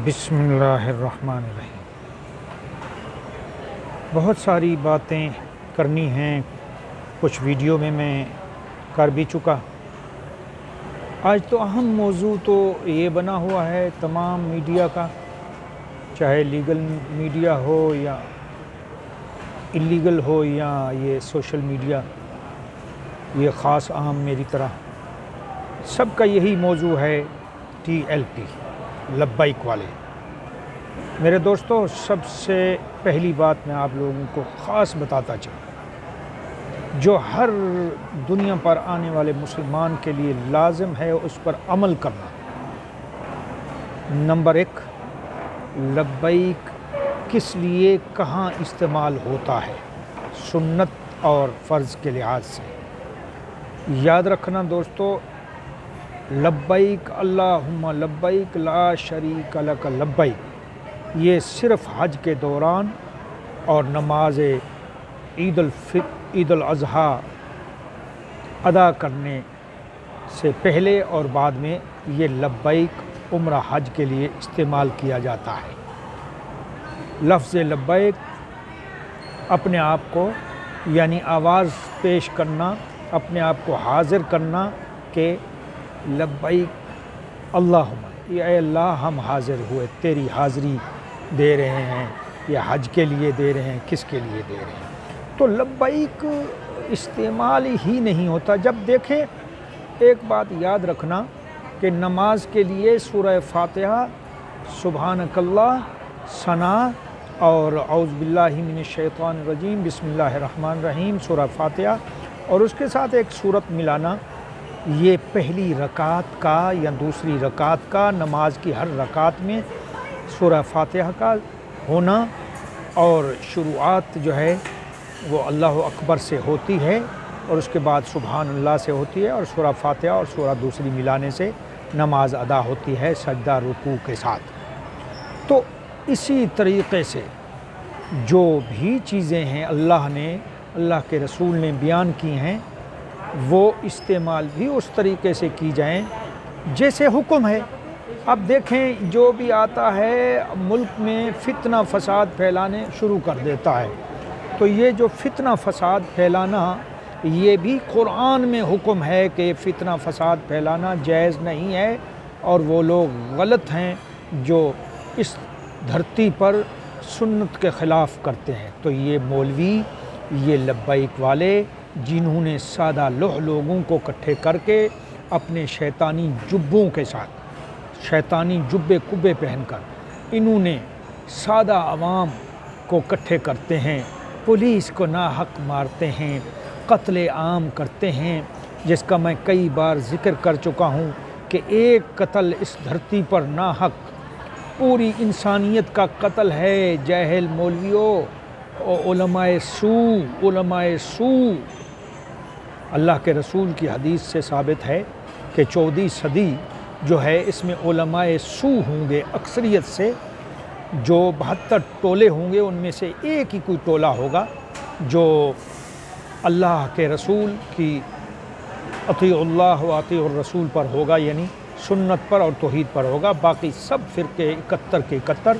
بسم اللہ الرحمن الرحیم۔ بہت ساری باتیں کرنی ہیں، کچھ ویڈیو میں کر بھی چکا۔ آج تو اہم موضوع تو یہ بنا ہوا ہے تمام میڈیا کا، چاہے لیگل میڈیا ہو یا اللیگل ہو یا یہ سوشل میڈیا، یہ خاص عام میری طرح، سب کا یہی موضوع ہے TLP لبیک والے۔ میرے دوستو، سب سے پہلی بات میں آپ لوگوں کو خاص بتاتا چلوں، جو ہر دنیا پر آنے والے مسلمان کے لیے لازم ہے اس پر عمل کرنا۔ نمبر 1، لبیک کس لیے کہاں استعمال ہوتا ہے سنت اور فرض کے لحاظ سے؟ یاد رکھنا دوستو، لبیک اللہم لبیک لا شریک لک لبیک، یہ صرف حج کے دوران اور نماز عید الاضحیٰ ادا کرنے سے پہلے اور بعد میں یہ لبیک عمرہ حج کے لیے استعمال کیا جاتا ہے۔ لفظ لبیک اپنے آپ کو یعنی آواز پیش کرنا، اپنے آپ کو حاضر کرنا کہ لبیک اللہم، اے اللہ ہم حاضر ہوئے، تیری حاضری دے رہے ہیں، یا حج کے لیے دے رہے ہیں، کس کے لیے دے رہے ہیں؟ تو لبیک استعمال ہی نہیں ہوتا۔ جب دیکھیں، ایک بات یاد رکھنا کہ نماز کے لیے سورہ فاتحہ، سبحانک اللہ، ثنا اور اعوذ باللہ من الشیطان الرجیم، بسم اللہ الرحمن الرحیم، سورہ فاتحہ اور اس کے ساتھ ایک سورت ملانا، یہ پہلی رکعت کا یا دوسری رکعت کا، نماز کی ہر رکعت میں سورہ فاتحہ کا ہونا، اور شروعات جو ہے وہ اللہ اکبر سے ہوتی ہے اور اس کے بعد سبحان اللہ سے ہوتی ہے، اور سورہ فاتحہ اور سورہ دوسری ملانے سے نماز ادا ہوتی ہے سجدہ رکوع کے ساتھ۔ تو اسی طریقے سے جو بھی چیزیں ہیں اللہ کے رسول نے بیان کی ہیں، وہ استعمال بھی اس طریقے سے کی جائیں جیسے حکم ہے۔ اب دیکھیں، جو بھی آتا ہے ملک میں فتنہ فساد پھیلانے شروع کر دیتا ہے، تو یہ جو فتنہ فساد پھیلانا، یہ بھی قرآن میں حکم ہے کہ فتنہ فساد پھیلانا جائز نہیں ہے، اور وہ لوگ غلط ہیں جو اس دھرتی پر سنت کے خلاف کرتے ہیں۔ تو یہ مولوی، یہ لبیک والے، جنہوں نے سادہ لوگوں کو اکٹھے کر کے اپنے شیطانی جبوں کے ساتھ، شیطانی جبے کبے پہن کر، انہوں نے سادہ عوام کو اکٹھے کرتے ہیں، پولیس کو ناحق مارتے ہیں، قتل عام کرتے ہیں، جس کا میں کئی بار ذکر کر چکا ہوں کہ ایک قتل اس دھرتی پر ناحق پوری انسانیت کا قتل ہے۔ جاہل مولویوں، علماء سو، اللہ کے رسول کی حدیث سے ثابت ہے کہ 14ویں صدی جو ہے اس میں علماء سو ہوں گے اکثریت سے، جو 72 ٹولے ہوں گے، ان میں سے ایک ہی کوئی ٹولہ ہوگا جو اللہ کے رسول کی اطیع اللہ و اطیع الرسول پر ہوگا، یعنی سنت پر اور توحید پر ہوگا۔ باقی سب فرقے 71 کے 71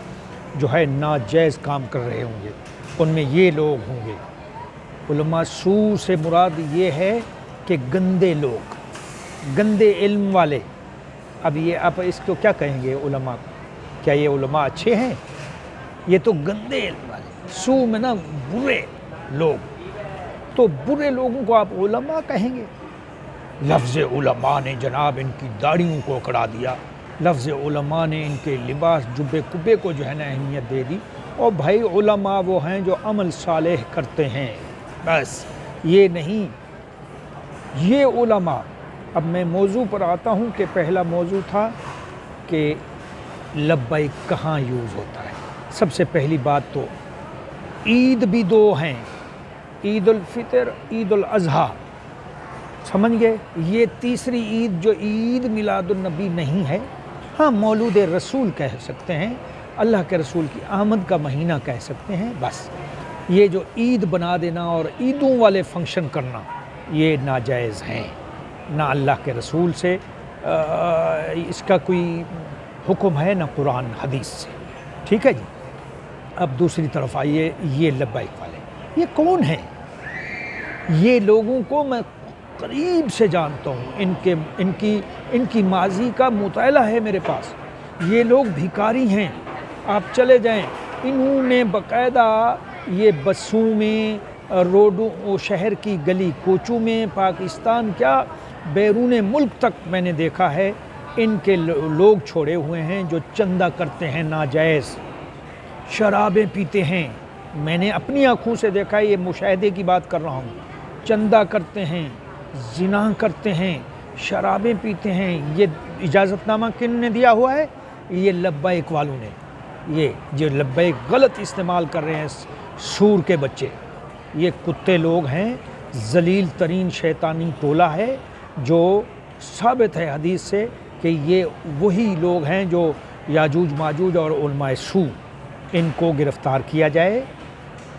جو ہے ناجائز کام کر رہے ہوں گے، ان میں یہ لوگ ہوں گے۔ علماء سو سے مراد یہ ہے کہ گندے لوگ، گندے علم والے۔ اب یہ آپ اس کو کیا کہیں گے علماء؟ کیا یہ علماء اچھے ہیں؟ یہ تو گندے علم والے، سو میں نا برے لوگ، تو برے لوگوں کو آپ علماء کہیں گے؟ لفظ علماء نے جناب ان کی داڑھیوں کو اکڑا دیا، لفظ علماء نے ان کے لباس جبے کبے کو جو ہے نا اہمیت دے دی۔ اور بھائی، علماء وہ ہیں جو عمل صالح کرتے ہیں، بس یہ نہیں، یہ علماء۔ اب میں موضوع پر آتا ہوں کہ پہلا موضوع تھا کہ لبیک کہاں یوز ہوتا ہے۔ سب سے پہلی بات تو عید بھی دو ہیں، عید الفطر، عید الاضحیٰ، سمجھ گئے؟ یہ تیسری عید جو عید میلاد النبی نہیں ہے، ہاں مولود رسول کہہ سکتے ہیں، اللہ کے رسول کی آمد کا مہینہ کہہ سکتے ہیں، بس یہ جو عید بنا دینا اور عیدوں والے فنکشن کرنا، یہ ناجائز ہیں، نہ اللہ کے رسول سے اس کا کوئی حکم ہے نہ قرآن حدیث سے، ٹھیک ہے جی۔ اب دوسری طرف آئیے، یہ لبیک والے یہ کون ہیں؟ یہ لوگوں کو میں قریب سے جانتا ہوں، ان کی ماضی کا مطالعہ ہے میرے پاس۔ یہ لوگ بھکاری ہیں، آپ چلے جائیں، انہوں نے باقاعدہ یہ بسوں میں، روڈوں، شہر کی گلی کوچوں میں، پاکستان کیا بیرون ملک تک میں نے دیکھا ہے، ان کے لوگ چھوڑے ہوئے ہیں جو چندہ کرتے ہیں ناجائز، شرابیں پیتے ہیں۔ میں نے اپنی آنکھوں سے دیکھا ہے، یہ مشاہدے کی بات کر رہا ہوں۔ چندہ کرتے ہیں، زنا کرتے ہیں، شرابیں پیتے ہیں۔ یہ اجازت نامہ کن نے دیا ہوا ہے؟ یہ لبیک والوں نے۔ یہ جو لبیک غلط استعمال کر رہے ہیں، سور کے بچے، یہ کتے لوگ ہیں، ذلیل ترین شیطانی ٹولہ ہے، جو ثابت ہے حدیث سے کہ یہ وہی لوگ ہیں جو یاجوج ماجوج اور علماء سو، ان کو گرفتار کیا جائے۔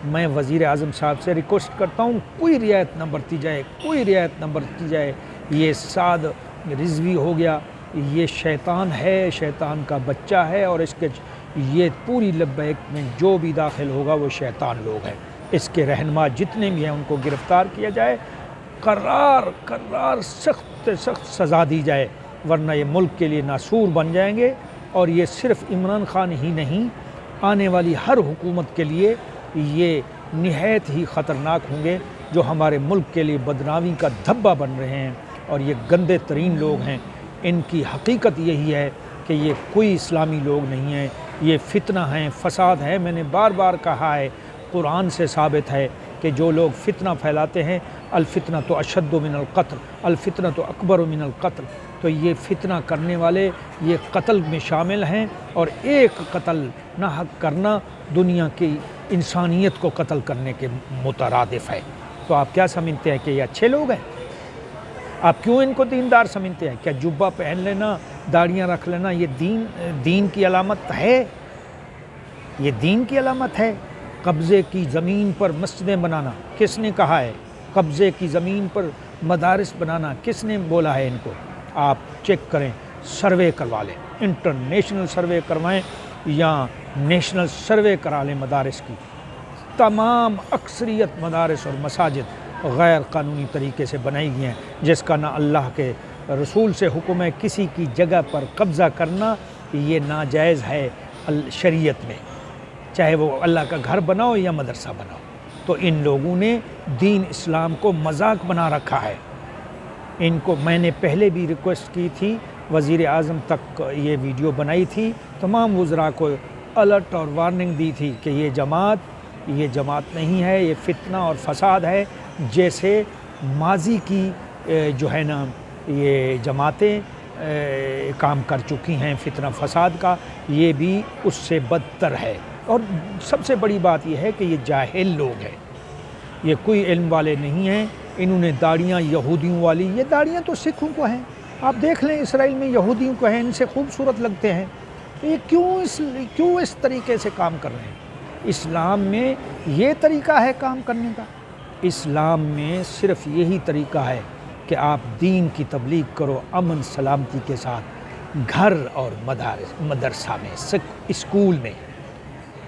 میں وزیر اعظم صاحب سے ریکویسٹ کرتا ہوں، کوئی رعایت نہ برتی جائے، کوئی رعایت نہ برتی جائے۔ یہ سعد رضوی ہو گیا، یہ شیطان ہے، شیطان کا بچہ ہے، اور اس کے یہ پوری لبیک میں جو بھی داخل ہوگا وہ شیطان لوگ ہیں۔ اس کے رہنما جتنے بھی ہیں ان کو گرفتار کیا جائے، قرار سخت سزا دی جائے، ورنہ یہ ملک کے لیے ناسور بن جائیں گے۔ اور یہ صرف عمران خان ہی نہیں، آنے والی ہر حکومت کے لیے یہ نہایت ہی خطرناک ہوں گے، جو ہمارے ملک کے لیے بدنامی کا دھبا بن رہے ہیں، اور یہ گندے ترین لوگ ہیں۔ ان کی حقیقت یہی ہے کہ یہ کوئی اسلامی لوگ نہیں ہیں، یہ فتنہ ہیں، فساد ہے۔ میں نے بار بار کہا ہے، قرآن سے ثابت ہے کہ جو لوگ فتنہ پھیلاتے ہیں، الفتنہ تو اشد من القتل، الفتنہ تو اکبر من القتل، تو یہ فتنہ کرنے والے یہ قتل میں شامل ہیں، اور ایک قتل نہ حق کرنا دنیا کی انسانیت کو قتل کرنے کے مترادف ہے۔ تو آپ کیا سمجھتے ہیں کہ یہ اچھے لوگ ہیں؟ آپ کیوں ان کو دیندار سمجھتے ہیں؟ کیا جبہ پہن لینا، داڑیاں رکھ لینا یہ دین کی علامت ہے؟ یہ دین کی علامت ہے؟ قبضے کی زمین پر مسجدیں بنانا کس نے کہا ہے؟ قبضے کی زمین پر مدارس بنانا کس نے بولا ہے ان کو؟ آپ چیک کریں، سروے کروا لیں، انٹرنیشنل سروے کروائیں یا نیشنل سروے کرا لیں مدارس کی۔ تمام اکثریت مدارس اور مساجد غیر قانونی طریقے سے بنائی گئی ہیں، جس کا نہ اللہ کے رسول سے حکم ہے۔ کسی کی جگہ پر قبضہ کرنا یہ ناجائز ہے شریعت میں، چاہے وہ اللہ کا گھر بناؤ یا مدرسہ بناؤ۔ تو ان لوگوں نے دین اسلام کو مذاق بنا رکھا ہے۔ ان کو میں نے پہلے بھی ریکویسٹ کی تھی، وزیر اعظم تک یہ ویڈیو بنائی تھی، تمام وزراء کو الرٹ اور وارننگ دی تھی کہ یہ جماعت نہیں ہے، یہ فتنہ اور فساد ہے۔ جیسے ماضی کی جو ہے نا یہ جماعتیں کام کر چکی ہیں فتنہ فساد کا، یہ بھی اس سے بدتر ہے۔ اور سب سے بڑی بات یہ ہے کہ یہ جاہل لوگ ہیں، یہ کوئی علم والے نہیں ہیں۔ انہوں نے داڑیاں یہودیوں والی، یہ داڑیاں تو سکھوں کو ہیں، آپ دیکھ لیں اسرائیل میں یہودیوں کو ہیں، ان سے خوبصورت لگتے ہیں۔ یہ کیوں اس طریقے سے کام کر رہے ہیں؟ اسلام میں یہ طریقہ ہے کام کرنے کا؟ اسلام میں صرف یہی طریقہ ہے کہ آپ دین کی تبلیغ کرو امن سلامتی کے ساتھ، گھر اور مدرسہ میں، اسکول میں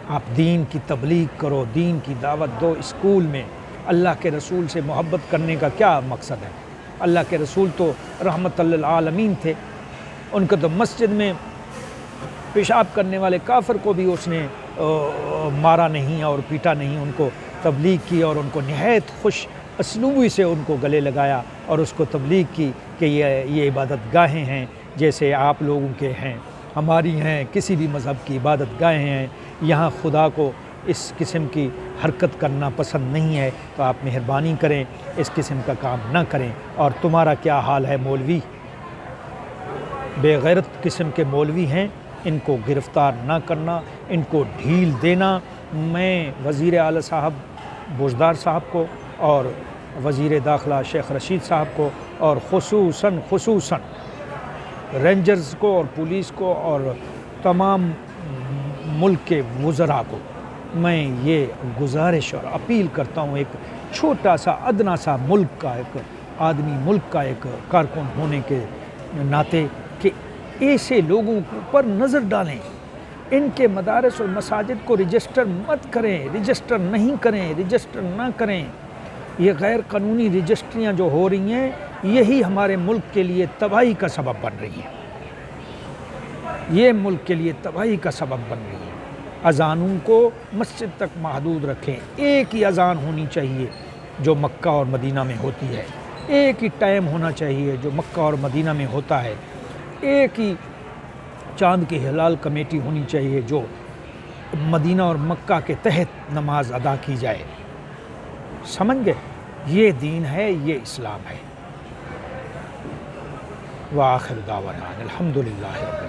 آپ دین کی تبلیغ کرو، دین کی دعوت دو اسکول میں۔ اللہ کے رسول سے محبت کرنے کا کیا مقصد ہے؟ اللہ کے رسول تو رحمت للعالمین تھے، ان کو تو مسجد میں پیشاب کرنے والے کافر کو بھی اس نے مارا نہیں اور پیٹا نہیں، ان کو تبلیغ کی اور ان کو نہایت خوش اسلوبی سے ان کو گلے لگایا اور اس کو تبلیغ کی کہ یہ عبادت گاہیں ہیں جیسے آپ لوگوں کے ہیں، ہماری ہیں، کسی بھی مذہب کی عبادت گاہیں ہیں، یہاں خدا کو اس قسم کی حرکت کرنا پسند نہیں ہے، تو آپ مہربانی کریں اس قسم کا کام نہ کریں۔ اور تمہارا کیا حال ہے مولوی؟ بے غیرت قسم کے مولوی ہیں، ان کو گرفتار نہ کرنا، ان کو ڈھیل دینا۔ میں وزیر اعلیٰ صاحب بوجدار صاحب کو اور وزیر داخلہ شیخ رشید صاحب کو اور خصوصاً رینجرز کو اور پولیس کو اور تمام ملک کے وزراء کو میں یہ گزارش اور اپیل کرتا ہوں، ایک چھوٹا سا ادنا سا ملک کا ایک آدمی، ملک کا ایک کارکن ہونے کے ناطے، کہ ایسے لوگوں پر نظر ڈالیں، ان کے مدارس اور مساجد کو رجسٹر مت کریں، رجسٹر نہیں کریں، رجسٹر نہ کریں۔ یہ غیر قانونی رجسٹریاں جو ہو رہی ہیں یہی ہمارے ملک کے لیے تباہی کا سبب بن رہی ہیں، یہ ملک کے لیے تباہی کا سبب بن رہی ہے۔ اذانوں کو مسجد تک محدود رکھیں، ایک ہی اذان ہونی چاہیے جو مکہ اور مدینہ میں ہوتی ہے، ایک ہی ٹائم ہونا چاہیے جو مکہ اور مدینہ میں ہوتا ہے، ایک ہی چاند کی ہلال کمیٹی ہونی چاہیے جو مدینہ اور مکہ کے تحت نماز ادا کی جائے۔ سمجھ گئے؟ یہ دین ہے، یہ اسلام ہے۔ وآخر دعوانا الحمدللہ رب العالمین۔